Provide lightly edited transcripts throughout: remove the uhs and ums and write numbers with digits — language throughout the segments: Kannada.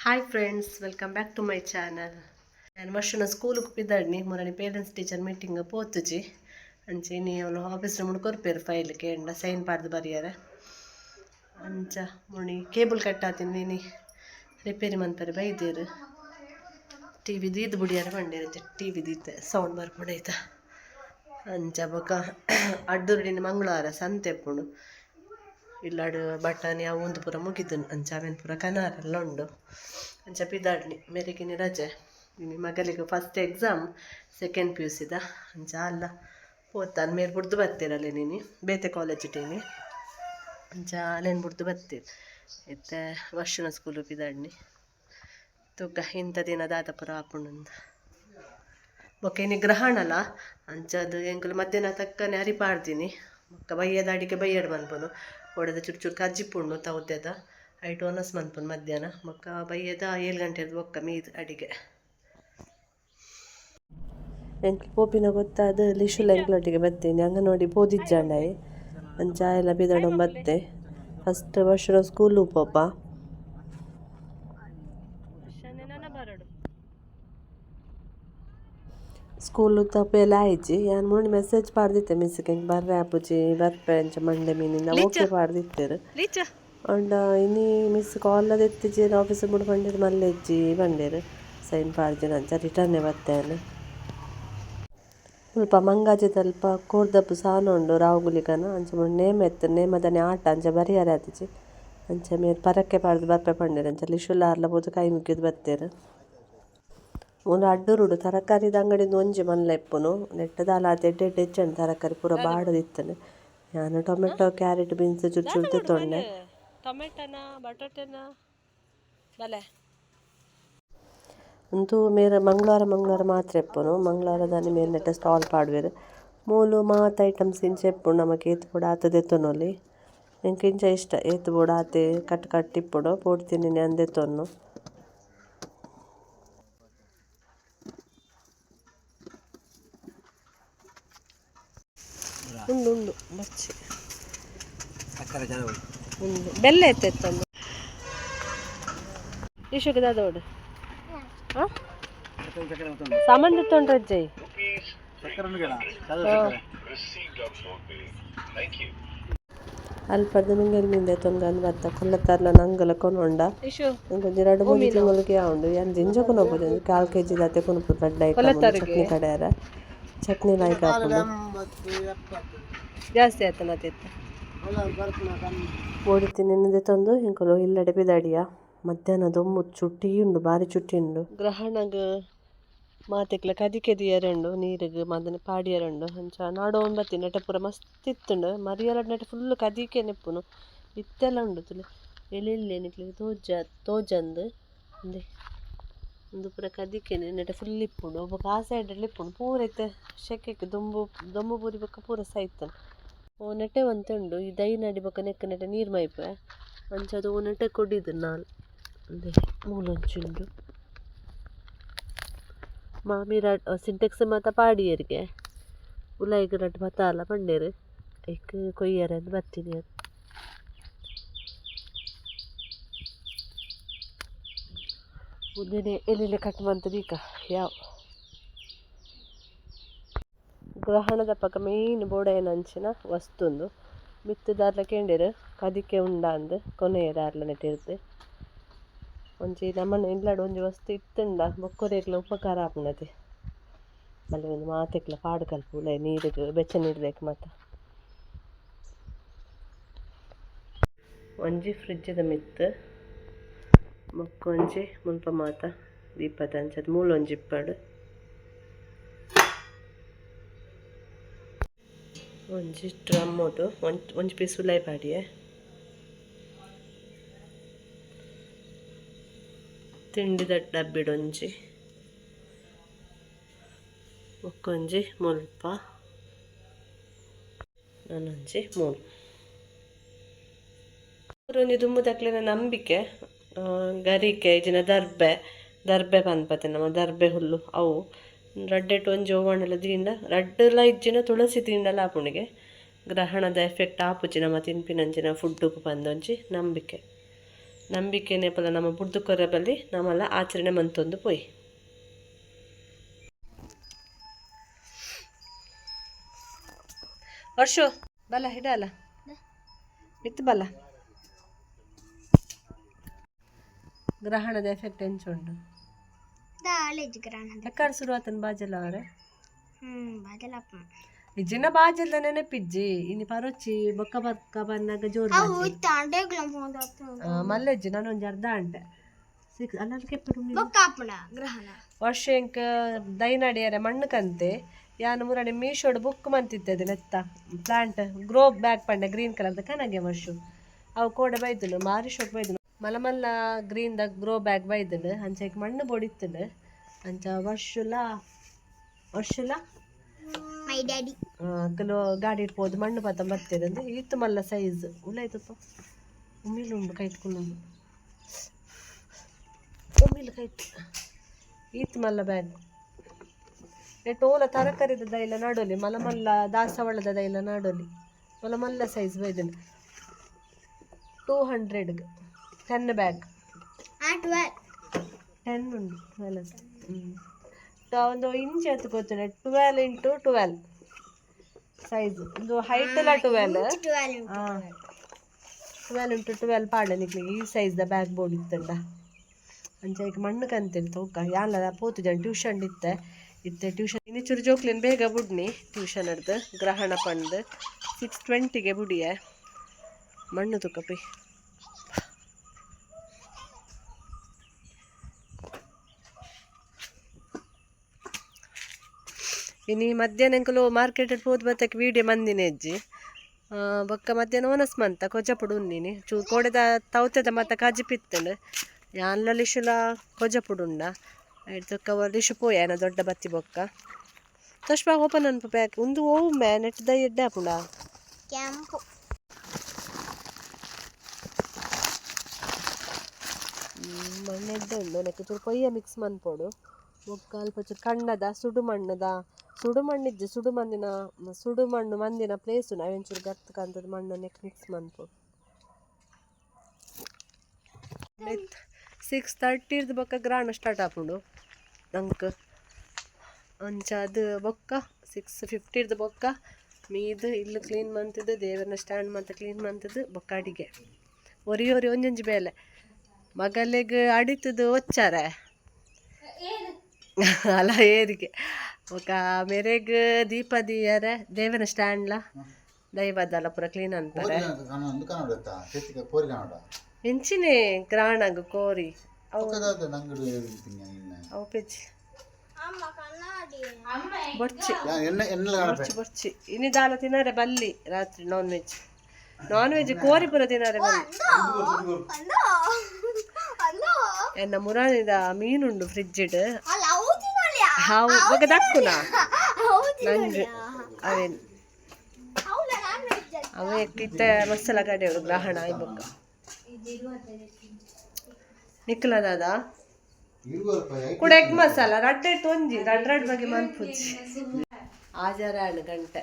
Hi friends, welcome back to my channel. ನಾನು ವರ್ಷನ ಸ್ಕೂಲಿಗೆ ಬಿದ್ದಾಡ್ನಿ ಮೊರನಿ ಪೇರೆಂಟ್ಸ್ ಟೀಚರ್ ಮೀಟಿಂಗ್ ಪೋತುಜಿ ಅಂಚೆ ನೀ ಅವಳು ಆಫೀಸ್ ರೂಮ್ ಕೊರ್ಪೇರು ಫೈಲ್ ಕೇಂಡ ಸೈನ್ ಪಾಡ್ದು ಬರಿಯಾರ ಅಂಚ ಮುಣಿ ಕೇಬಲ್ ಕಟ್ ಆತೀನಿ ನೀ ರಿಪೇರಿ ಮನ್ಪರೆ ಬೈದೇರು ಟಿ ವಿ ದೀದ್ ಬುಡಿಯಾರ ಬಂಡೇರು ಟಿ ವಿ ದೀತೆ ಸೌಂಡ್ ಬರ್ಪುಡೈತ ಅಂಚ ಬೊಕ ಅಡ್ಡುರ್ಡಿನ ಮಂಗಳವಾರ ಸಂತೆ ಪುಣು ಇಲ್ಲಾಡು ಬಟಾಣಿ ಅವು ಒಂದು ಪೂರ ಮುಗಿದನು ಅಂಚ ಅವೇನು ಪೂರ ಕನಾರೆಲ್ಲ ಉಂಡು ಅಂಚ ಪಿದಾಡ್ನಿ ಮೇರೆಗಿನ ರಜೆ ನಿಮ್ಮ ಮಗಳಿಗೆ ಫಸ್ಟ್ ಎಕ್ಸಾಮ್ ಸೆಕೆಂಡ್ PUCದ ಅಂಚ ಅಲ್ಲ ಪೋತಾನು ಮೇರೆ ಬುಡ್ದು ಬರ್ತೀರಲ್ಲ ನೀನು ಬೇತೆ ಕಾಲೇಜ್ ಇಟ್ಟೀನಿ ಅಂಚ ಅಲ್ಲೇನು ಬುಡ್ದು ಬರ್ತೀರಿ ಇತ್ತೆ ವರ್ಷನ ಸ್ಕೂಲು ಪಿದಾಡ್ನಿ ತೂಕ ಇಂಥ ದಿನ ದಾದ ಪುರ ಆಪುಂಡು ಬೊಕ್ಕ ಇನ್ನು ಗ್ರಹಣಲ್ಲ ಅಂಚದು ಎಂಕಲು ಮಧ್ಯಾಹ್ನ ತಕ್ಕನೆ ಅರಿಪಾಡ್ತೀನಿ ಮೊಕ್ಕ ಬಯ್ಯದ ಅಡಿಗೆ ಬಯ್ಯಡ್ ಮನ್ಪುನು ಒಡೆದ ಚೂರು ಚೂರು ಕಜ್ಜಿಪ್ಪುಂಡು ತೌದ್ಯದ ಐಟು ಒನಸ್ ಮನ್ಪುನು ಮಧ್ಯಾಹ್ನ ಮೊಕ್ಕ ಬಯ್ಯದ 7 ಗಂಟೆದು ಬೊಕ್ಕ ಮೀದು ಅಡಿಗೆ ಎಂಕ್ಲು ಪೋಪಿನ ಗೊತ್ತಾದ ಲಿಶುಲ ಎಂಕ್ಲೊಟ್ಟಿಗೆ ಬತ್ತೇನೆ ಹಂಗ ನೋಡಿ ಪೋದಿಜ್ಜಾಂಡಾಯಿ ಅಂಚ ಎಲ್ಲ ಬಿದಡು ಬತ್ತೆ ಫಸ್ಟ್ ವರ್ಷ ಸ್ಕೂಲು ಪೋಪ ಸ್ಕೂಲು ತಪ್ಪೆಲ್ಲ ಆಯ್ಜಿ ನಾನು ಮುನ್ನ ಮೆಸೇಜ್ ಪಾಡ್ದಿತ್ತೆ ಮಿಸ್ಗೆ ಹಿಂಗೆ ಬರ್ರೆ ಆಪುಜಿ ಬರ್ಪೆ ಅಂಚ ಮಂಡೆ ಮೀನಿನ ಓಕೆ ಪಾಡ್ದಿತ್ತೇರು ಅಂಡ ಇನ್ನಿ ಮಿಸ್ ಕಾಲದ ಎತ್ತಿಜಿ ಆಫೀಸ್ ಮುಡ್ ಬಂಡೇರು ಮಲ್ಲೆಜ್ಜಿ ಬಂಡೇರು ಸೈನ್ ಪಾಡ್ದಿನ ಅಂಚ ರಿಟರ್ನೇ ಬರ್ತೇನೆ ಸ್ವಲ್ಪ ಮಂಗಾಜಿ ತಲ್ಪ ಕೋರ್ದಪ್ಪು ಸಾಲ ಉಂಡು ರಾವುಗುಲಿಗನ ಅಂಚ ಮುನ್ನ ನೇಮ ಎತ್ತು ನೇಮದನೆ ಆಟ ಅಂಚ ಬರಿಯಾರ ಆತಿಜಿ ಅಂಚ ಮೇರೆ ಪರಕ್ಕೆ ಪಾಡ್ದು ಬರ್ಪೆ ಪಂಡೇರು ಅಂಚ ಲಿಶುಲಾರ್ಲ ಬೋದು ಕೈ ಮುಗಿದು ಬತ್ತೇರು ಒಂದು ಅಡ್ಡರುಡು ತರಕಾರಿದ ಅಂಗಡಿಯಿಂದ ಒಂಜಿ ಮಲ್ಲ ಇಪ್ಪುನು ನೆಟ್ಟದಾಲ ಎಡ್ಡೆ ಹೆಚ್ಚಂಡು ತರಕಾರಿ ಪೂರ ಬಾಡದಿತ್ತನೆ ನಾನು ಟೊಮೆಟೊ ಕ್ಯಾರೆಟ್ ಬೀನ್ಸ್ ಚೂರು ಚೂರು ತೆತ್ತೊಂಡೆ ಟೊಮೆಟೊನ ಬಟಾಟೆನ ಬಲೆ ಅಂತೂ ಮೇರೆ ಮಂಗಳವಾರ ಮಾತ್ರ ಇಪ್ಪುನು ಮಂಗಳವಾರದಾನಿ ಮೇರೆ ನೆಟ್ಟ ಸ್ಟಾಲ್ ಪಾಡ್ವೇರು ಮೂಲು ಮಾತು ಐಟಮ್ಸ್ ಇಂಚ ಇಪ್ಪುಂಡು ನಮಗೆ ಏತು ಬುಡ ಆತದ ಎತ್ತೊನೊಲಿ ಎಂಕ್ ಇಂಚ ಇಷ್ಟ ಏತು ಬುಡ ಆತೆ ಕಟ್ ಇಪ್ಪುಡು ಪೋಡ್ತೀನಿ ಅಂದೆತ್ತೊನ್ನು ಉಂಡು ಉಂಡು ಮಚ್ಚಿ ಉಂಡು ಬೆಲ್ಲ ಎತ್ತೆತ್ತೊಂದು ಇಶುಗೆ ದಾದೋಡು ಸಾಮಾನು ತೊಂಡ್ರೆ ಅಜ್ಜಯ್ ಅಲ್ಪದ ಮಿಂಗಲ್ಮಿಂದೆ ತೊಂಗಂದು ಬತ್ತ ಕೊಲ್ಲತ್ತಾರ್ಲ ನಂಗಲ ಕೊನೊಂಡ ಒಂಕೊಂಜಿ 2-3 ತಿಂಗಳಿಗೆ ಉಂಡು ಏನು ಜಿಂಜಕೊನ ಹೋಗ್ಬೋದು 4 kg ದಾತೆ ಕೊನಪು ದಡ್ಡ ಐಟಮ್ ಚಟ್ನಿ ಕಡೆಯಾರ ಚಟ್ನಿ ಲೈಕ್ ಹಾಕೊಂಡು ಜಾಸ್ತಿ ಆಯ್ತು ನತ್ತಿತ್ತು ಓಡಿತೀನಿ ನಿಂದೆ ತಂದು ಹಿಂಕಲು ಇಲ್ಲಡೆ ಬಿದಾಡಿಯ ಮಧ್ಯಾಹ್ನ ದೊಮ್ಮು ಚುಟ್ಟಿ ಉಂಡು ಭಾರಿ ಚುಟ್ಟಿ ಉಂಡು ಗ್ರಹಣಗ ಮಾತೆಕ್ಲ ಕದಿಕೆ ದಿಯರಂಡು ನೀರಿಗೆ ಮದನೆ ಪಾಡಿಯರಂಡು ಅಂಚ ನಾಡೋ ಒಂಬತ್ತಿ ನೆಟ ಪೂರ ಮಸ್ತ್ ಇತ್ತುಂಡು ಮರಿಯಲ ನೆಟ ಫುಲ್ಲು ಕದಿಕೆ ನೆಪ್ಪುನು ಇತ್ತೆಲ್ಲ ಉಂಡು ತುಳು ಎಲೆಲ್ಲೆ ನಿಕ್ಲಿಗೆ ತೋಜಂದು ಅಂದೆ ಒಂದು ಪೂರ ಕದಿಕೆನೆ ನೆಟ ಫುಲ್ ಇಪ್ಪುಂಡು ಒಬ್ಬ ಆ ಸೈಡಲ್ಲಿ ಇಪ್ಪುಂಡು ಪೂರ ಇತ್ತೆ ಶೆಕೆಗೆ ದೊಂಬು ಪೂರಿ ಬೊಕ್ಕ ಪೂರ ಸಾಯ್ತಾನೆ ಓ ನೆಟೆ ಒಂತುಂಡು ಈ ದೈ ನಡಿ ಬೊಕ್ಕ ನೆಕ್ಕ ನೆಟ ನೀರು ಮೈಪೆ ಅಂಚದು ಓ ನೆಟೆ ಕೊಡಿದ್ದು ನಾಲ್ ಅಂದೆ ಮೂಲೊಂಚುಂಡು ಮಾಮಿ ಸಿಂಟೆಕ್ಸ್ ಮಾತ ಪಾಡಿಯರಿಗೆ ಉಲಾಯಿಗೆ ರಟ್ಟು ಬತ್ತಾಲ ಪಂಡೇರು ಐಕ್ ಕೊಯ್ಯರಂದು ಬರ್ತೀನಿ ಅದು ಮುಂದಿನ ಎಲ್ಲೆಲ್ಲೆ ಕಟ್ ಮಾಡ್ತದೀಕ ಯಾವ ಗ್ರಹಣದ ಪಕ್ಕ ಮೇಯ್ನ್ ಬೋಡೇನ ಅಂಚಿನ ವಸ್ತುಂದು ಮಿತ್ತದಾರ್ಲ ಕೇಂಡೇರು ಕದಿಕೆ ಉಂಡ ಅಂದು ಕೊನೆಯದಾರ್ಲ ನೆಟ್ಟಿರ್ದು ಒಂಜಿ ನಮ್ಮನ್ನ ಇಲ್ಲಾಡು ಒಂಜಿ ವಸ್ತು ಇತ್ತುಂಡ ಬೊಕ್ಕೊರೆಗ್ಲ ಉಪಕಾರ ಆಪುಂಡತೆ ಮಲ್ಲ ಒಂದು ಮಾತೆಕ್ಲ ಪಾಡು ಕಲ್ಪುಲೆ ನೀರಿಗೆ ಬೆಚ್ಚ ನೀರು ಬೇಕು ಮಾತ ಒಂಜಿ ಫ್ರಿಜ್ಜದ ಮಿತ್ತು ಮೊಕ್ಕೊಂಜಿ ಮುಲ್ಪ ಮಾತ ದೀಪದ ಅಂಚದ ಮೂಲೊಂಜಿ ಇಪ್ಪಡು ಒಂಜಿ ಡ್ರಮ್ಮುಡು ಒಂಜಿ ಪೀಸ್ ಉಲಾಯಿ ಪಾಡಿಯೆ ತಿಂಡಿದ ಡಬ್ಬಿಡೊಂಜಿ ಒಕ್ಕೊಂಜಿ ಮುಲ್ಪ ನಾನೊಂಜಿ ಮೂಲು ಒಂಜಿ ದುಮ್ಮು ತಕ್ಲಿನ ನಂಬಿಕೆ ಗರಿಕೆ ಇಜಿನ ದರ್ಬೆ ಪನ್ಪತೆ ನಮ್ಮ ದರ್ಬೆ ಹುಲ್ಲು ಅವು ರಡ್ಡೆಟ್ಟು ಒಂಜಿ ಓವಣ್ಣಲ ದೀಂಡ ರಡ್ಡಲ ಇಜ್ಜಿನ ತುಳಸಿ ತಿಂಡಲ ಆಪುಣಿಗೆ ಗ್ರಹಣದ ಎಫೆಕ್ಟ್ ಆಪುಜಿ ನಮ್ಮ ತಿನ್ಪಿನಂಚಿನ ಫುಡ್ಡುಗು ಪಂದೊಂಜಿ ನಂಬಿಕೆ ನಂಬಿಕೆನೇ ಪಲ ನಮ್ಮ ಬುಡ್ದುಕೊರ ಬಲ್ಲಿ ನಮ್ಮಲ್ಲ ಆಚರಣೆ ಮಂತೊಂದು ಪೋಯಿ ವರ್ಷು ಬಲ ಹಿಡಲ್ಲ ಇತ್ತು ಬಲ ಗ್ರಹಣದ ಎಫೆಕ್ಟ್ ಎಂಚುಂಡು ಎక్కడ ಶುರುವಾತನ ಬಾಜಲ ಅವರೇ ಇಜ್ಜಿನ ಬಾಜಲ್ದ ನೆನಪಿಜ್ಜಿ ಇನ್ನು ಪರೊಚ್ಚಿ ಬೊಕ್ಕ ಬೊಕ್ಕ ಬಂದಾಗ ಜೋರು ಮಲ್ಲೆಜ್ಜಿ ನಾನೊಂದು ಅರ್ಧ ಗಂಟೆ ವರ್ಷ ಇಂಕ ದೈನಡಿಯರೆ ಮಣ್ಣು ಕಂತೆ ಯಾನು ಮುರಡೆ ಮೀಶೋಡು ಬುಕ್ ಮಂತಿದ್ದದು ನೆತ್ತ ಪ್ಲಾಂಟ್ ಗ್ರೋ ಬ್ಯಾಗ್ ಪಂಡೆ ಗ್ರೀನ್ ಕಲರ್ದ ಕನಗೆ ವರ್ಷು ಅವು ಕೋಡೆ ಬೈದನು ಮಾರಿ ಶೋಕ್ ಬೈದನು ಮಲ್ಲ ಗ್ರೀನ್ದಾಗ ಗ್ರೋ ಬ್ಯಾಗ್ ಬೈದನು ಅಂಚ ಮಣ್ಣು ಬೊಡಿತ್ತನು ಅಂಚ ವರ್ಷುಲ ಮೈ ಡ್ಯಾಡಿ ಕೆಲವು ಗಾಡಿ ಇಟ್ಬೋದು ಮಣ್ಣು ಪತ್ತ ಬರ್ತೇನೆ ಇತ್ತು ಮಲ್ಲ ಸೈಜ್ ಉಳ್ಳಾಯ್ತಪ್ಪ ಉಮ್ಮಿಲುಂಡು ಕೈಟ್ಕೊಂಡು ಉಮ್ಮಿಲು ಕೈಟ್ ಈತ್ ಮಲ್ಲ ಬ್ಯಾಗ್ ಟೋಲ ತರಕಾರಿದ ದೈಲ ನಾಡೋಲಿ ಮಲ್ಲ ದಾಸವಾಳದ ದೈಲ ನಾಡೋಲಿ ಮಲ್ಲ ಸೈಜ್ ಬೈದನು 200 10 ಬ್ಯಾಗ್ 10 ಉಂಡು 12 ಒಂದು ಇಂಚ್ ಎತ್ತು ಗೊತ್ತಿಲ್ಲ 12 ಇಂಟು 12 ಸೈಜ್ ಒಂದು ಹೈಟ್ ಎಲ್ಲ 12 ಇಂಟು 12 ಪಾಡ ನಿಕ್ಲಿಗೆ ಈ ಸೈಜ್ದ ಬ್ಯಾಗ್ ಬೋರ್ಡ್ ಇತ್ತಂಡ ಅಂಚೆ ಮಣ್ಣು ಕಂತಿಲ್ಲ ತೂಕ ಯಾಲ ಪೋತು ಜನ ಟ್ಯೂಷನ್ ಇತ್ತೆ ಟ್ಯೂಷನ್ ಇನ್ನಿಚೂರು ಜೋಕ್ಲಿನ ಬೇಗ ಬುಡ್ನಿ ಟ್ಯೂಷನ್ ಹಿಡ್ದು ಗ್ರಹಣ ಪಂಡು 6:20ಗೆ ಬುಡಿಯ ಮಣ್ಣು ತುಕಪಿ ಇನ್ನು ಮಧ್ಯಾಹ್ನಂಕಲು ಮಾರ್ಕೆಟ್ ಹೋದ್ ಬತ್ತಕ್ಕೆ ವೀಡಿಯೋ ಮಂದಿನ ಹೆಜ್ಜಿ ಬೊಕ್ಕ ಮಧ್ಯಾಹ್ನ ಓನಸ್ ಮಂತ ಕೊಜಪುಡು ಉಂದಿನಿ ಚೂ ಕೋಡೆದ ತೌತದ ಮತ್ತ ಕಾಜಿ ಪಿತ್ತಂಡು ಯಾನ್ಲ ಲಿಶುಲ ಕೊಜಪುಡು ಉಂಡ ಆಯ್ತು ಕವರ್ ಲಿಶು ಪೋಯನ ದೊಡ್ಡ ಬತ್ತಿ ಬೊಕ್ಕ ತಶ್ಪಾ ಓಪನ್ ಅನ್ಪ ಪ್ಯಾಕ್ ಒಂದು ಓ ಮ್ಯಾ ನೆಟ್ದ ಎಡ್ಡೆ ಪುಂಡ ಕೆಂಪು ಮಣ್ಣೆಡ್ಡೆ ಉಂಡು ನೆಕ್ಕು ಚೂರು ಕೊಯ್ಯ ಮಿಕ್ಸ್ ಮನ್ಪೋಡು ಬೊಕ್ಕ ಅಲ್ಪ ಚೂರು ಕಣ್ಣದ ಸುಡು ಮಣ್ಣಿಜ್ಜೆ ಸುಡು ಮಣ್ಣು ಮಂದಿನ ಪ್ಲೇಸು ನಾವೆಂಚೂರು ಗತ್ತು ಕಂತದ ಮಣ್ಣು ನೆಕ್ ಮಿಕ್ಸ್ ಮನ್ಪೋಡು 6:30 ಬೊಕ್ಕ ಗ್ರಾಣ ಸ್ಟಾರ್ಟ್ ಆಪುಂಡು ನಂಗೆ ಅಂಚ ಅದು ಬೊಕ್ಕ 6:50 ಬೊಕ್ಕ ಮೀದು ಇಲ್ಲು ಕ್ಲೀನ್ ಮಂತದ್ದು ದೇವರನ್ನ ಸ್ಟ್ಯಾಂಡ್ ಮಂತ ಕ್ಲೀನ್ ಮಂತದ್ದು ಬೊಕ್ಕ ಅಡಿಗೆ ಒರಿ ಒಂಜೊಂಜಿ ಬೇಲೆ ಮಗಲಿಗೆ ಅಡಿತದ್ದು ಒಚ್ಚಾರೆ ಅಲ್ಲ ಏರಿಗೆ ఒక మెరేగ్ దీపదియరే దేవన స్టాండ్ల దైవదల పుర క్లీన్ అంತಾರೆ ಎಂಚಿನೆ ಗ್ರಾಣಗ ಕೋರಿ ಅವು ಪೆಚ್ಚಿ ಬೊರ್ಚಿ ಇನಿ ದಾಲ ತಿನ್ನರೆ ಬಲ್ಲಿ ರಾತ್ರಿ ನಾನ್ ವೆಜ್ ಕೋರಿ ಪುರ ತಿನ್ನರೆ ಬಲ್ಲಿ ಎನ್ನ ಮುರಾನಿದ ಮೀನುಂಡು ಫ್ರಿಡ್ಜಿಡ್ ಹಾವು ಬೊಕ್ಕ ದಕ್ಕುನ ನಂಗೆ ಅವೇ ಇತ್ತ ಮಸಾಲ ಕಡೆಯವರು ಗ್ರಹಣ ಬೊಕ್ಕ ನಿಕ್ಲ ದಾದ ಕೂಡ ಎಗ್ ಮಸಾಲ ರಡ್ಡೆ ತೊಂಜಿ ರಡ್ ಬಗ್ಗೆ ಮನ್ಪುಜಿ ಆಜಾರ ಗಂಟೆ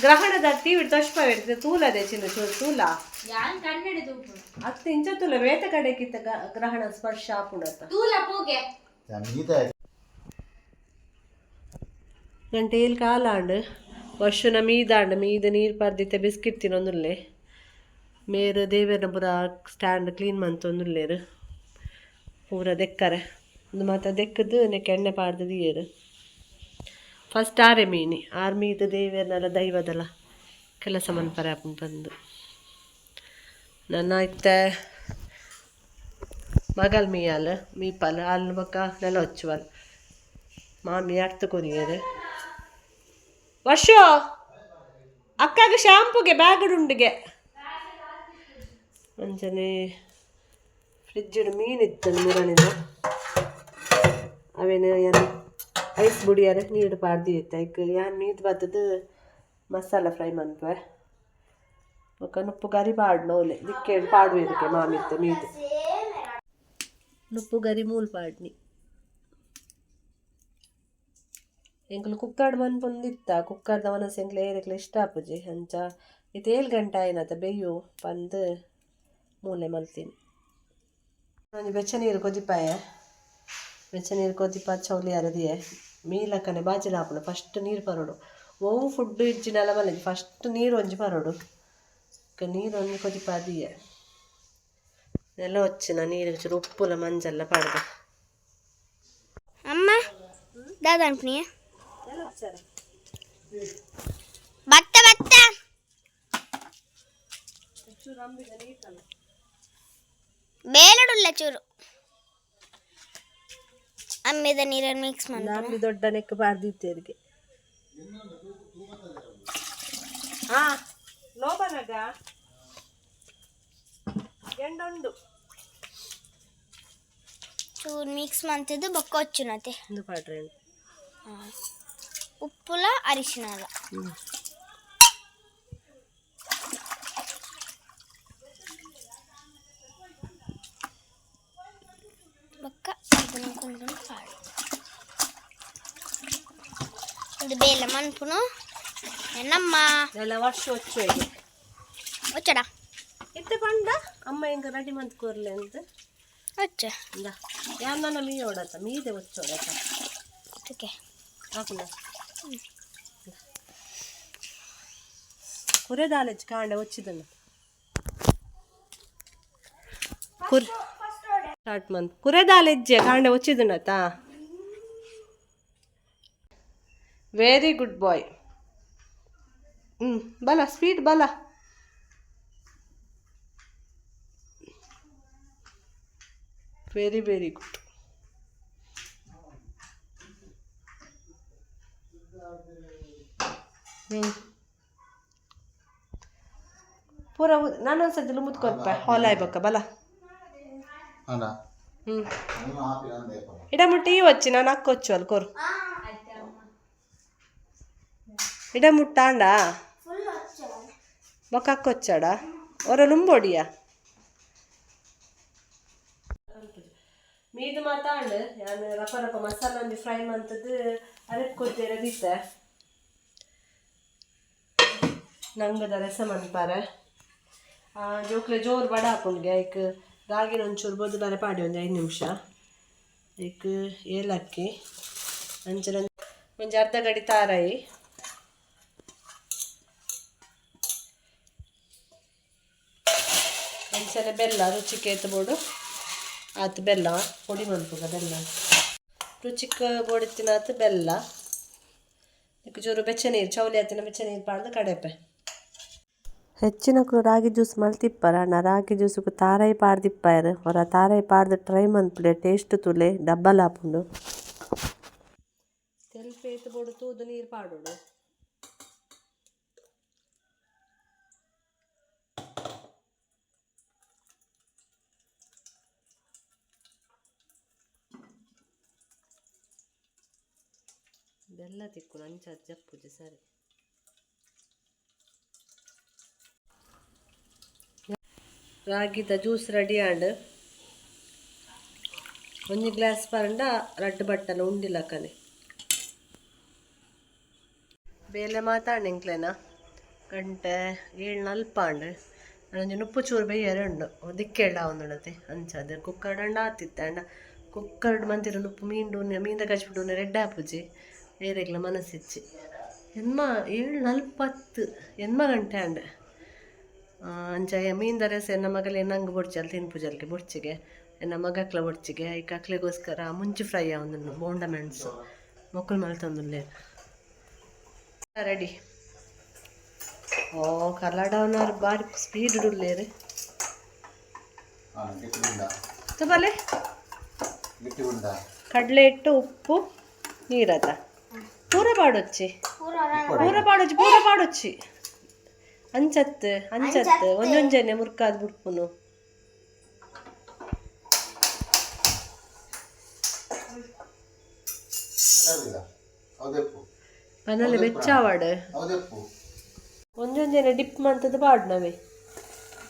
ಗ್ರಹಣದ ಟಿವಿ ತಶ್ಪ ಇರ್ತದೆ ತೂಲದೆ ಚಿನ್ನ ಚೂರು ತೂಲ 10 ಇಂಚ ತೂಲ ವೇತ ಕಡೆಕಿತ್ತ ಗ್ರಹಣ ಸ್ಪರ್ಶ ಆಪುಣತ ಗಂಟೆ ಏಲ್ ಕಾಲಾಂಡ್ ವರ್ಷನ ಮೀದ ನೀರು ಪರ್ದಿತ್ತೆ ಬಿಸ್ಕಿಟ್ ತಿನ್ನೊಂದುಲ್ಲೆ ಮೇರು ದೇವರನ ಪೂರ ಸ್ಟ್ಯಾಂಡ್ ಕ್ಲೀನ್ ಮಂತೊಂದುಲ್ಲೇರು ಪೂರ ದೆಕ್ಕರೆ ಒಂದು ಮಾತ ದೆಕ್ಕದು ನೆಕ್ಕೆ ಎಣ್ಣೆ ಪಾಡ್ದು ದಿಯರು ಫಸ್ಟ್ ಆರು ಮೀದು ದೇವರನೆಲ್ಲ ದೈವದಲ್ಲ ಕೆಲಸ ಮನ್ಪರೆ ಬಂದು ನನ್ನ ಇತ್ತ ಮಗಲ್ ಮೀಯಲ್ ಮೀಪಲ್ ಅಲ್ಲಿ ಬೊಕ್ಕ ನೆಲ ಹೊಚ್ಚುವಲ್ ಮಾಮಿ ಅರ್ಥ ಕೊರಿಯರು ವರ್ಷ ಅಕ್ಕಾಗ ಶಾಂಪುಗೆ ಬ್ಯಾಗಡುಂಡಿಗೆ ಅಂಚನೆ ಫ್ರಿಜ್ಜಿಡು ಮೀನಿತ್ತು ಮುರಣಿದು ಅವೇನು ಏನು ಐಸ್ ಬುಡಿಯಾರೆ ನೀರು ಪಾಡ್ದಿತ್ತು ಐಕ್ ಏನು ಮೀದು ಬತ್ತದು ಮಸಾಲ ಫ್ರೈ ಮನ್ಪೆ ಒಕ್ಕ ನುಪ್ಪು ಗರಿ ಪಾಡ್ನೋಲೆ ದಿಕ್ಕೆ ಪಾಡುವುದಕ್ಕೆ ಮಾಮಿತ್ತು ಮೀದು ನುಪ್ಪು ಗರಿ ಮೂಲ್ ಪಾಡ್ನಿ ಎಂಕಲು ಕುಕ್ಕರ್ಡ್ ಮನ್ಪೊಂದಿತ್ತ ಕುಕ್ಕರ್ದ ಮನಸ್ಸು ಎಂಕ್ಲೆ ಏರಿಕ್ಲೆ ಇಷ್ಟ ಆಪುಜಿ ಅಂಚ ಇದು 7 ಗಂಟೆ ಆಯ್ನತ ಬೇಯು ಪಂದು ಮೂಲೆ ಮಲ್ತೀನಿ ಒಂಜಿ ಬೆಚ್ಚ ನೀರು ಕೊದಿಪಾಯೆ ಬೆಚ್ಚ ನೀರು ಕೊದಿಪ ಚೌಲಿ ಅರದಿಯೆ ಮೀಲಕ್ಕನೆ ಬಾಜಿಲ ಹಾಪುಂಡು ಫಸ್ಟ್ ನೀರು ಪರೋಡು ಓವು ಫುಡ್ ಇಜ್ಜಿನೆಲ್ಲ ಮಲ್ಲೆಜಿ ಫಸ್ಟ್ ನೀರು ಒಂಜಿ ಪರೋಡು ನೀರು ಒಂಜಿ ಕೊದಿಪ ಅದಿಯೆ ಎಲ್ಲ వచ్చిన ನೀರು ಚೂರು ಉಪ್ಪುಲ ಮಂಜೆಲ್ಲ ಪಾಡ್ದು ಅಮ್ಮ ದಾದನ್ಪುನಿಯ ಭತ್ತ ಭತ್ತ ಬೇಲಡುಲ್ಲ ಚೂರು ಅಮ್ಮಿದ ನೀರನ್ನು ಮಿಕ್ಸ್ ಮಾಡಿ ನಮ್ದು ದೊಡ್ಡ ನೆಕ್ ಬಾರ್ದಿತ್ತೇರಿಗೆ ಹಾ ಲೋಬನಗ ಎಂಡ ಉಂಡು ಚೂರು ಮಿಕ್ಸ್ ಮಾಡ್ತಿದ್ದು ಬೊಕ್ಕ వచ్చుನತೆ ಒಂದು ಪಾಡ್ರೆ ಉಪ್ಪುಲ ಅರಿಶಿನ ಅಲ್ಲ ಬೊಕ್ಕ ಅದನ್ನು ಕೊಂಡು ಪಾಡು ಇದು ಬೇಲ ಮನ್ಪುನು ಎನ್ನಮ್ಮ ಎಲ್ಲ ವರ್ಷ వచ్చు వచ్చాడా ಇತ್ತೆ ಪಂಡ ಅಮ್ಮ ಹೆಂಗ ರೆಡಿ ಮಾಡ್ಕೋರ್ಲೆ ಅಂತ వచ్చా ಇಂದ ಯಾನ್ನ ಮೀ ಓಡತ್ತ ಮೀದೆ ಒಚ್ಚೋಡತ್ತ ಓಕೆ ಹಾಕುನ ಕುರೆದಾಲೆಜ್ ಕಾಂಡೆ ಒಚ್ಚಿದನು ಕುರ್ ಸ್ಟಾರ್ಟ್ ಮಂತ್ ಕುರೆದಾಲೆಜ್ಜೆ ಕಾಂಡೆ ಒಚ್ಚಿದನತ ವೆರಿ ಗುಡ್ ಬಾಯ್ ಬಲ ಸ್ಪೀಡ್ ಬಲ ವೆರಿ ವೆರಿ ಗುಡ್ ಪೂರ ನಾನೊಂದ್ಸತಿ ಮುತ್ಕೊಲ್ಪ ಹಾಲ್ ಆಯ್ಬಕ್ಕ ಬಲ ಇಡಮುಟ್ಟಿ వచ్చి ನಾನು ಅಕ್ಕೊಚ್ಚು ಅಲ್ಲಿ ಕೊರು ಇಡಮುಟ್ಟಾಂಡ ಬೊಕ್ಕ ಅಕ್ಕೊಚ್ಚಾಡ ಅವರ ಲುಂಬೋಡಿಯಾ ಮೀದು ಮಾತಾಂಡು ನಾನು ರಪ ರಪ ಮಸಾಲ ಒಂಜಿ ಫ್ರೈ ಮಂತದ್ದು ಅರೆಪ್ ಕೊದ್ದೇರ ದೀತೆ ನಂಗದ ರಸ ಮನ್ಪಾರೆ ಜೋಕ್ಲೆ ಜೋರು ಬಡ ಹಾಕೊಂಡ್ಗೆ ಐಕ್ ರಾಗಿನ ಒಂಚೂರು ಬದು ಬರೆ ಪಾಡಿ ಒಂದು 5 ನಿಮಿಷ ಐಕ್ ಏಲಕ್ಕಿ ಅಂಚನ ಒಂಜಿ ಅರ್ಧ ಗಡಿ ತಾರಾಯಿ ಒಂದ್ಸಲ ಬೆಲ್ಲ ರುಚಿಗೆ ಎತ್ತಬೋಡು ಆತು ಬೆಲ್ಲ ಪೊಡಿ ಮಲ್ಪುಗ ಬೆಲ್ಲ ರುಚಿಗೆ ಬೋಡಿತ್ತಿನಾತು ಬೆಲ್ಲ ಇದಕ್ಕೆ ಚೂರು ಬೆಚ್ಚ ನೀರು ಚೌಲಿ ಆತಿನ ಬೆಚ್ಚ ನೀರು ಪಾಡ್ದು ಕಡೆಪೆ ಹೆಚ್ಚಿನಕ್ರು ರಾಗಿ ಜ್ಯೂಸ್ ಮಲ್ತಿಪ್ಪರ ರಾಗಿ ಜ್ಯೂಸ್ಗೆ ತಾರಾಯಿ ಪಾಡ್ದಿಪ್ಪಾಯರು ಹೊರ ತಾರಾಯಿ ಪಾಡ್ದು ಟ್ರೈ ಮನ್ಪುಲೆ ಟೇಸ್ಟ್ ತುಲೆ ಡಬ್ಬಲ್ ಹಾಪುಂಡು ತೆಲ್ಪೆ ಎತ್ತು ಬೋಡು ತೂದು ನೀರು ಪಾಡೋಡು ಬೆಲ್ಲ ತಿಕ್ಕು ಅಂಚ ಜಪ್ಪುಜಿ ಸರಿ ರಾಗಿದ ಜ್ಯೂಸ್ ರೆಡಿ ಆಂಡ್ ಒಂಜಿ ಗ್ಲಾಸ್ ಪರಂಡ ರಡ್ಡು ಬಟ್ಟಲ ಉಂಡಿಲಕ್ಕನೆ ಬೇಲೆ ಮಾತಾಂಡು ಗಂಟೆ 7:40 ಒಂಜಿ ನುಪ್ಪು ಚೂರು ಬೇಯರುಂಡು ದಿಕ್ಕೆಳ್ಳ ಒಂದುಡತೆ ಅಂಚದೆ ಕುಕ್ಕರ್ ಅಂಡ ಆತಿತ್ತಂಡ ಕುಕ್ಕರ್ಡ್ ಮಂತಿರು ನುಪ್ಪು ಮೀಂದ ಕಚ್ಬಿಟ್ಟು ರೆಡ್ ಆಪುಜಿ ಬೇರೆಗ್ಲ ಮನಸ್ಸಿಚ್ಚಿ ಎನ್ಮ 7:40 ಎನ್ಮ ಗಂಟೆ ಅಂಡ ಅಂಚ ಮೀನ್ ದರಸ ಎನ್ನ ಮಗಲೇ ನಂಗೆ ಬೊಡ್ಚಲ್ ತಿನ್ಪುಜಲ್ಗೆ ಬೊಡ್ಚಿಗೆ ಎನ್ನ ಮಗಕ್ಲ ಬೊಡ್ಚಿಗೆ ಐಕ ಅಕ್ಲೆಗೋಸ್ಕರ ಮುಂಚಿ ಫ್ರೈ ಆವೊಂದು ಬೋಂಡ ಮೆಣಸು ಮೊಕ್ಕಲು ಮಲ್ತೊಂದುಲ್ಲೆ ರೆಡಿ ಓ ಕರ್ಲಾಡವನವ್ರು ಬಾರಿ ಸ್ಪೀಡ್ ಉಡ್ಲೇರು ಬಲೆ ಕಡಲೆ ಹಿಟ್ಟು ಉಪ್ಪು ನೀರದ ಪೂರ ಪಾಡೊಚ್ಚಿ ಪೂರ ಪಾಡೊಚ್ಚಿ ಅಂಚತ್ತು ಒಂದೊಂಜನೆ ಮುರ್ಕಾದ್ ಬಿಡ್ಪುನು ಮನೇಲಿ ಬೆಚ್ಚಾವಾಡು ಒಂದೊಂಜನೆ ಡಿಪ್ ಮಂತದ್ದು ಪಾಡ್ನವೆ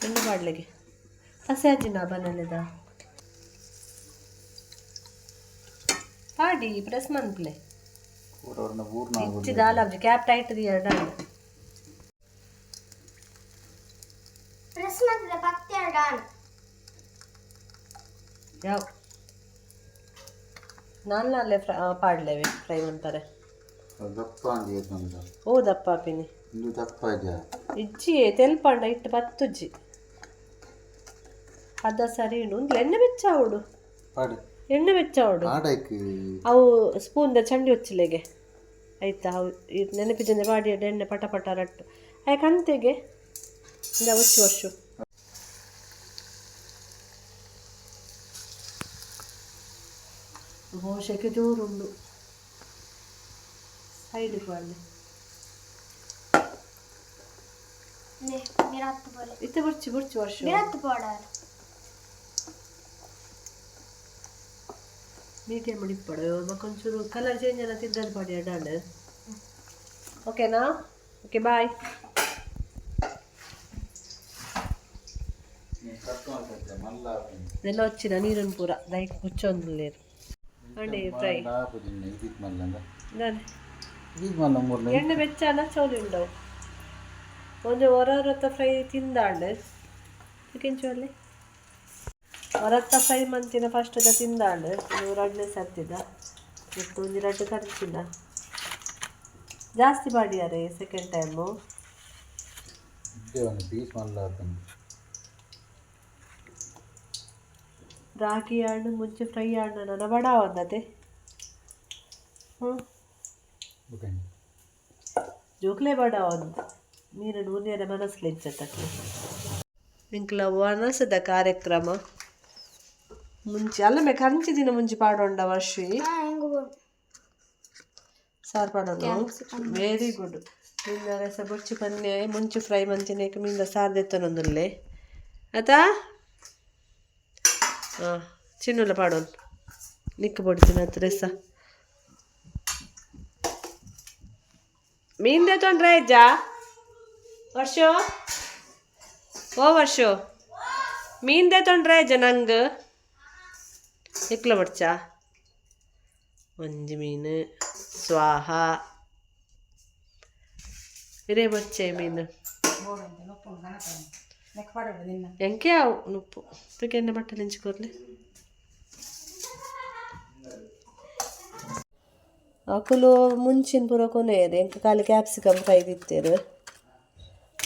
ಇನ್ನು ಪಾಡ್ಲಿಗೆ ಹಸೆ ಅಜ್ಜಿನ ಬನಲೆದ ಪಾಡಿ ಪ್ರೆಸ್ ಮನ್ಪ್ಲೆ ಇಚ್ಚಿದ ಆಲಾಬ್ಜಿ ಕ್ಯಾಪ್ ಟೈಟ್ ದಿಯಡ ಪ್ರೆಸ್ ಮಾಡಿದ ಪತ್ತೆ ಡಾನ್ ಯಾವ ನಾಲ್ನಲ್ಲೇ ಪಾಡ್ಲೇವೆ ಫ್ರೈ ಮಾಡ್ತಾರೆ ದಪ್ಪ ಅಂದ ಓ ದಪ್ಪ ಪಿನಿ ಇದು ದಪ್ಪ ಇದೆ ಇಜ್ಜಿ ತೆಲ್ಪಂಡ ಇಟ್ಟು ಪತ್ತುಜ್ಜಿ ಅದ ಸರಿ ಒಂದು ಎಣ್ಣೆ ಬೆಚ್ಚಾವುಡು ಪಾಡು ಎಣ್ಣೆ ಬೆಚ್ಚಾವುಡು ಆಡಕ್ಕೆ ಅವು ಸ್ಪೂನ್ದ ಚಂಡಿ ಹೊಚ್ಚಿಲೆಗೆ ಆಯ್ತಾ ಅವು ನೆನಪಿದ್ದಂದ್ರೆ ಬಾಡಿ ಎಣ್ಣೆ ಪಟ ಪಟ ರಟ್ಟು ಆಯ್ಕೆ ಅಂತೆಗೆ ಇಂದ ಹುಚ್ಚು ವರ್ಷು ಘೋಷಕ್ಕೆ ಜೋರುಂಡು ಸೈಡ್ ಬಾಳೆ ಇತ್ತೆ ಬುರ್ಚಿ ಬುರ್ಚಿ ವರ್ಷ ಮೀಡಿಯಮ್ ಇಡಿಪಡು ಮಕ್ಕೊಂಚೂರು ಕಲರ್ ಚೇಂಜ್ ಎಲ್ಲ ತಿದ್ದಲ್ ಪಡಿ ಅಡ್ಡಾಡು ಓಕೆನಾ ಓಕೆ ಬಾಯ್ ನೆಲ್ಲ వచ్చిన ನೀರನ್ನು ಪೂರ ದೈಕ್ ಮುಚ್ಚೊಂದು ಲೇರು ಅಂಡೆ ಫ್ರೈ ಎಣ್ಣೆ ಬೆಚ್ಚನ ಚೌಲಿ ಉಂಡವು ಒಂದು ಹೊರತ್ತ ಫ್ರೈ ತಿಂದಾಂಡು ಚಿಕನ್ ಹೊರತ್ತ ಫ್ರೈ ಮಂತಿನ ಫಸ್ಟದ ತಿಂದಾಂಡು ನೀವು ರಡ್ನೆ ಸರ್ತಿದ್ದ ಮತ್ತು ಒಂದು ರಡ್ಡು ಖರ್ಚಿಲ್ಲ ಜಾಸ್ತಿ ಬಾಡಿಯಾರೆ ಸೆಕೆಂಡ್ ಟೈಮು ಪೀಸ್ ರಾಗಿ ಹಣ್ಣು ಮುಂಚೆ ಫ್ರೈ ಹಣ್ಣು ನನ್ನ ಬಡ ಒಂದತೆ ಜೋಕ್ಲೆ ಬಡ ಒಂದು ನೀರು ನೂನೆರ ಮನಸ್ಲಿಂಚತಕ್ಕೆ ಇಂಕ್ಲ ವನಸದ ಕಾರ್ಯಕ್ರಮ ಮುಂಚೆ ಅಲ್ಲಮೆ ಕಂಚಿ ದಿನ ಮುಂಚೆ ಪಾಡೋಂಡ ವರ್ಷಿ ಸಾರು ಪಾಡೋಣ ವೆರಿ ಗುಡ್ ನಿಂದ ರಸ ಬುರ್ಚಿ ಪನ್ನೆ ಮುಂಚೆ ಫ್ರೈ ಮಂಚಿನೇಕ ಮಿಂದ ಸಾರು ದೆತ್ತನೊಂದುಲ್ಲೆ ಆತಾ ಹಾಂ ಚಿನ್ನುಲ ಪಾಡೋನು ನಿಕ್ಕ ಪೊಡ್ತೀನಿ ಹತ್ರ ರಸ ಮೀನ್ ದೆತ್ತೊಂಡ್ರೆ ಅಜ್ಜ ವರ್ಷ ಓ ವರ್ಷ ಮೀನ್ ದೆತ್ತೊಂಡ್ರೆ ಅಜ್ಜ ನಂಗೆ ಇಕ್ಲ ಬಡ್ಚ ಒಂಜಿ ಮೀನು ಸ್ವಾಹ ಇರೇ ಬಚ್ಚೆ ಮೀನು ಎಂಕೆ ಅವು ನುಪ್ಪು ಎಣ್ಣೆ ಬಟ್ಟಲು ಹೆಂಚಿಕೊರ್ಲಿ ಅಕುಲು ಮುಂಚಿನ ಪೂರ ಕೊನೆಯದು ಎಂಕ ಖಾಲಿ ಕ್ಯಾಪ್ಸಿಕಮ್ ಫ್ರೈ ದಿತ್ತೇರು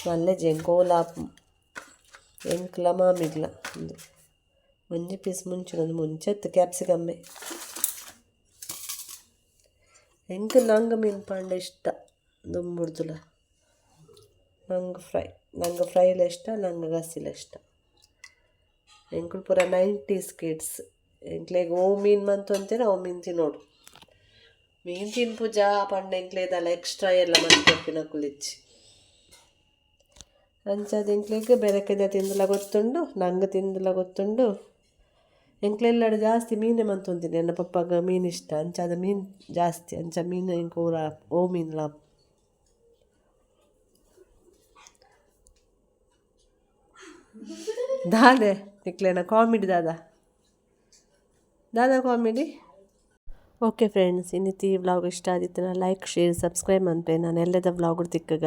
ನಲ್ಲೆ ಜೆಂಕೋಲ ಎಂಕ್ಲ ಮಾಮಿಗ್ಲ ಒಂದು ಒಂಜಿ ಪೀಸ್ ಮುಂಚಿನೊಂದು ಮುಂಚೆತ್ತು ಕ್ಯಾಪ್ಸಿಕಮ್ಮೆ ಎಂಕ ನಂಗೆ ಮೀನು ಪಂಡ ಇಷ್ಟ ದುಂಬುಡ್ದುಲ ನಂಗೆ ಫ್ರೈಲ ಇಷ್ಟ ನಂಗೆ ಗಸಿಲ ಇಷ್ಟ ಎಂಕುಲು ಪೂರ 90s ಕಿಡ್ಸ್ ಎಂಕ್ಲೆಗೆ ಓ ಮೀನು ಮಂತು ಅಂತೀರ ಅವು ಮೀನು ತಿನ್ನೋಡು ಮೀನು ತಿನ್ ಪೂಜಾ ಪಂಡ ಎಂಕ್ಲೇದಲ್ಲ ಎಕ್ಸ್ಟ್ರಾ ಎಲ್ಲ ಮಂತ್ಕೊಪ್ಪಿನ ಕುಲಿಚ್ಚಿ ಅಂಚದ ಎಂಕ್ಲೆಗೆ ಬೆರಕೆದ ತಿಂದಲ ಗೊತ್ತುಂಡು ನಂಗೆ ತಿಂದಲ ಗೊತ್ತುಂಡು ಎಂಕ್ಲೆಲ್ಲಡು ಜಾಸ್ತಿ ಮೀನೇ ಮಂತೊಂತೀನಿ ನನ್ನ ಪಪ್ಪಾಗ ಮೀನು ಇಷ್ಟ ಅಂಚಾದ ಮೀನು ಜಾಸ್ತಿ ಅಂಚ ಮೀನು ಎಂಕ ಊರ ಓ ಮೀನುಲ ದಾದೆ ನಿಕ್ಲೇನ ಕಾಮಿಡಿ ದಾದಾ ಕಾಮಿಡಿ ಓಕೆ ಫ್ರೆಂಡ್ಸ್ ಇನ್ನಿತಿ ವ್ಲಾಗ್ ಇಷ್ಟ ಆದಿತ್ತು ಲೈಕ್ ಶೇರ್ ಸಬ್ಸ್ಕ್ರೈಬ್ ಅನ್ಪೆ ನಾನು ಎಲ್ಲದ ವ್ಲಾಗ್ ತಿಕ್ಕಗ